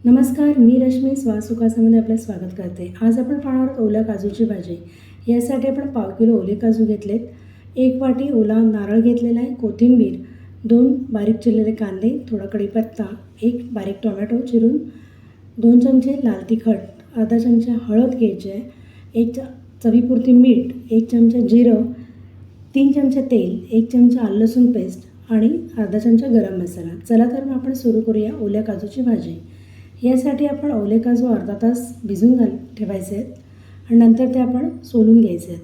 नमस्कार, मी रश्मी सुखासमध्ये आपलं स्वागत करते. आज आपण पाहणार आहोत ओल्या काजूची भाजी. यासाठी आपण 1 किलो ओले काजू घेतलेत, 1 वाटी ओला नारळ घेतलेला आहे, कोथिंबीर, 2 बारीक चिरलेले कांदे, थोडा कढीपत्ता, 1 बारीक टोमॅटो चिरून, 2 चमचे लाल तिखट, अर्धा चमचा हळद घ्यायची आहे, 1 चवीपुरती मीठ, 1 चमचा जिरं, 3 चमचे तेल, 1 चमचा आलं लसूण पेस्ट आणि अर्धा चमचा गरम मसाला. चला तर मग आपण सुरू करूया ओल्या काजूची भाजी. यासाठी आपण ओले काजू अर्धा तास भिजून ठेवायचे आहेत आणि नंतर ते आपण सोलून घ्यायचे आहेत.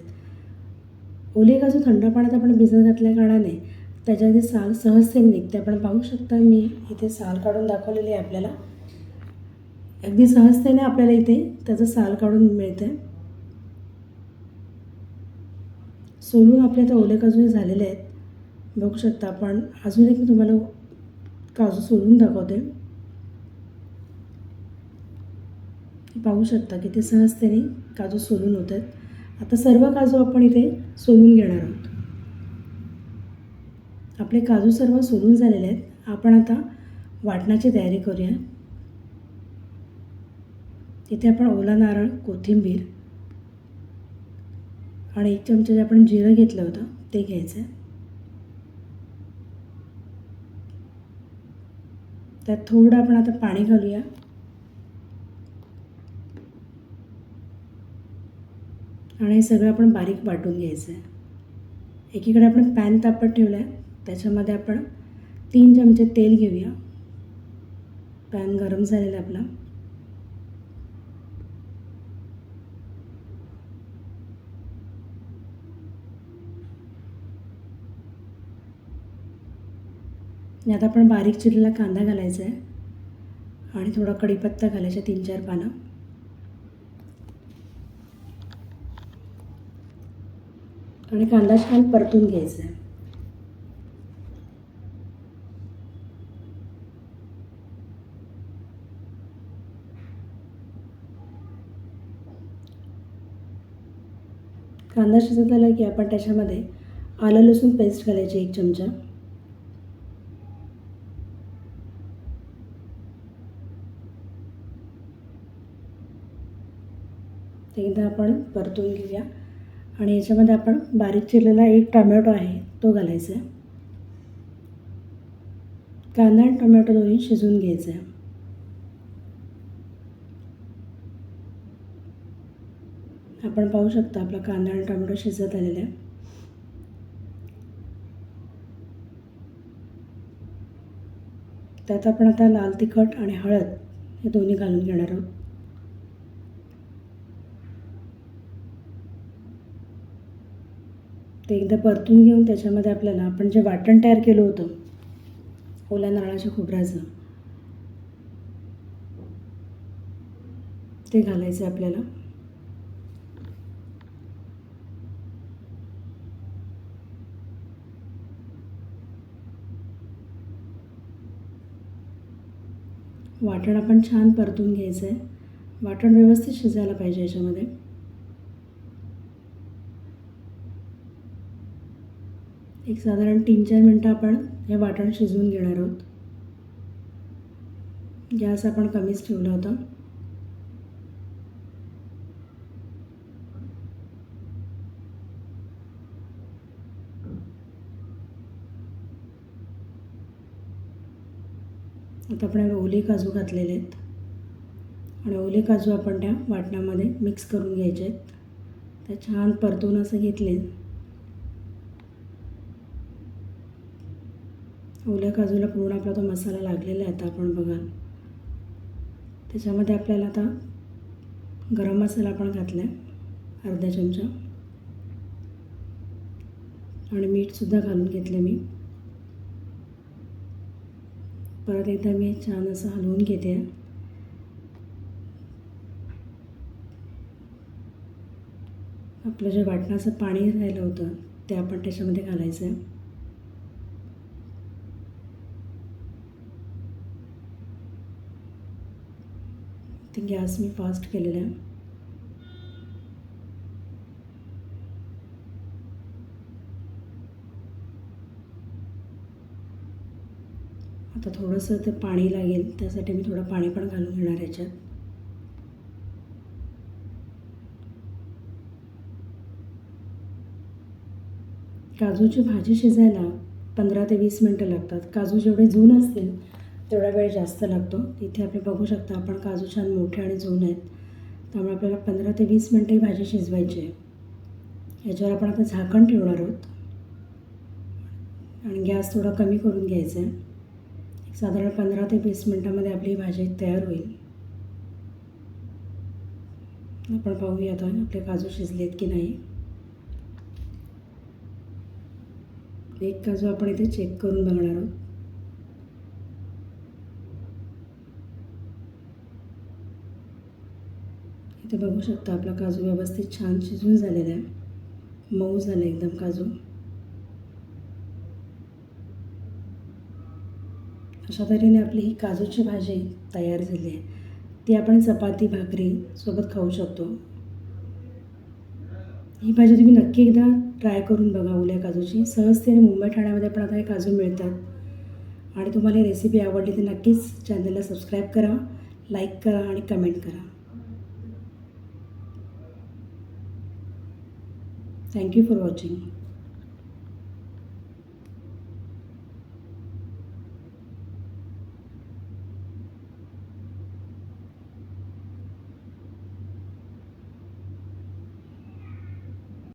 ओले काजू थंड पाण्यात आपण भिजत घातल्या कारणाने त्याच्यामध्ये साल सहजतेने निघते. आपण पाहू शकता, मी इथे साल काढून दाखवलेली आहे. आपल्याला अगदी सहजतेने आपल्याला इथे त्याचं साल काढून मिळते. सोलून आपले ते ओले काजू झालेले आहेत, बघू शकता आपण. अजून एक मी तुम्हाला काजू सोलून दाखवते. पाहू शकता की ते सहजतेने काजू सोलून होत आहेत. आता सर्व काजू आपण इथे सोलून घेणार आहोत. आपले काजू सर्व सोलून झालेले आहेत. आपण आता वाटणाची तयारी करूया. इथे आपण ओला नारळ, कोथिंबीर आणि 1 चमचा जे आपण जिरं घेतलं होतं ते घ्यायचं आहे. त्यात थोडं आपण आता पाणी घालूया आणि हे सगळं आपण बारीक वाटून घ्यायचं आहे. एकीकडे आपण पॅन तापत ठेवला आहे, त्याच्यामध्ये आपण 3 चमचे तेल घेऊया. पॅन गरम झालेला आपला. यात आपण बारीक चिरलेला कांदा घालायचा आहे आणि थोडा कढीपत्ता घालायचा, 3-4 पानं. आणि कांदा छान परतून घ्यायचा आहे. कांदा शिजत आला की आपण त्याच्यामध्ये आलं लसूण पेस्ट घालायची 1 चमचा. ते एकदा आपण परतून घेऊया आणि याच्यामध्ये आपण बारीक चिरलेला 1 टोमॅटो आहे तो घालायचा आहे. कांदा आणि टोमॅटो दोन्ही शिजवून घ्यायचं आहे. आपण पाहू शकता आपला कांदा आणि टोमॅटो शिजत आलेला आहे. त्यात आपण आता लाल तिखट आणि हळद हे दोन्ही घालून घेणार आहोत. ते एकदा परतून घेऊन त्याच्यामध्ये आपल्याला आपण जे वाटण तयार केलं होतं ओल्या नारळाच्या खोबऱ्याचं ते घालायचं आहे आपल्याला. वाटण आपण छान परतून घ्यायचं आहे. वाटण व्यवस्थित शिजायला पाहिजे याच्यामध्ये. एक साधारण 3-4 मिनटं आपण हे वाटण शिजवून घेणार आहोत. गॅस आपण कमीच ठेवला होता. आता आपण ओले काजू घातलेले आहेत आणि ओले काजू आपण त्या वाटणामध्ये मिक्स करून घ्यायचे आहेत. ते छान परतून असं घेतले. ओल्या काजूला पूर्ण आपला तो मसाला लागलेला आहे. आता आपण बघाल त्याच्यामध्ये आपल्याला आता गरम मसाला आपण घातला आहे अर्धा चमचा आणि मीठसुद्धा घालून घेतले मी. परत एकदा मी छान असं हलवून घेते. आपलं जे वाटणाचं पाणी राहिलं होतं ते आपण त्याच्यामध्ये घालायचं आहे. ते गॅस मी फास्ट केलेला आहे. आता थोडंसं ते पाणी लागेल, त्यासाठी मी थोडं पाणी पण घालून घेणार याच्यात. काजूची भाजी शिजायला 15 ते 20 मिनटं लागतात. काजू जेवढे जून असतील तेवढा वेळ जास्त लागतो. इथे आपण बघू शकता, आपण काजू छान मोठे आणि जून आहेत, त्यामुळे आपल्याला 15 ते 20 मिनटं ही भाजी शिजवायची आहे. याच्यावर आपण आता झाकण ठेवणार आहोत आणि गॅस थोडा कमी करून घ्यायचा आहे. साधारण 15 ते 20 मिनटामध्ये आपली भाजी तयार होईल. आपण पाहूया आता आपले काजू शिजलेत की नाही. एक काजू आपण इथे चेक करून बघणार आहोत. इथे बघू शकता आपला काजू व्यवस्थित छान शिजून झालेला आहे, मऊ झालं एकदम काजू. अशा तऱ्हेने आपली ही काजूची भाजी तयार झाली आहे. ती आपण चपाती भाकरी सोबत खाऊ शकतो. ही भाजी तुम्ही नक्की एकदा ट्राय करून बघा ओल्या काजूची. सहजतेने मुंबई ठाण्यामध्ये पण आता हे काजू मिळतात. आणि तुम्हाला ही रेसिपी आवडली तर नक्कीच चॅनलला सबस्क्राईब करा, लाईक करा आणि कमेंट करा. Thank you for watching.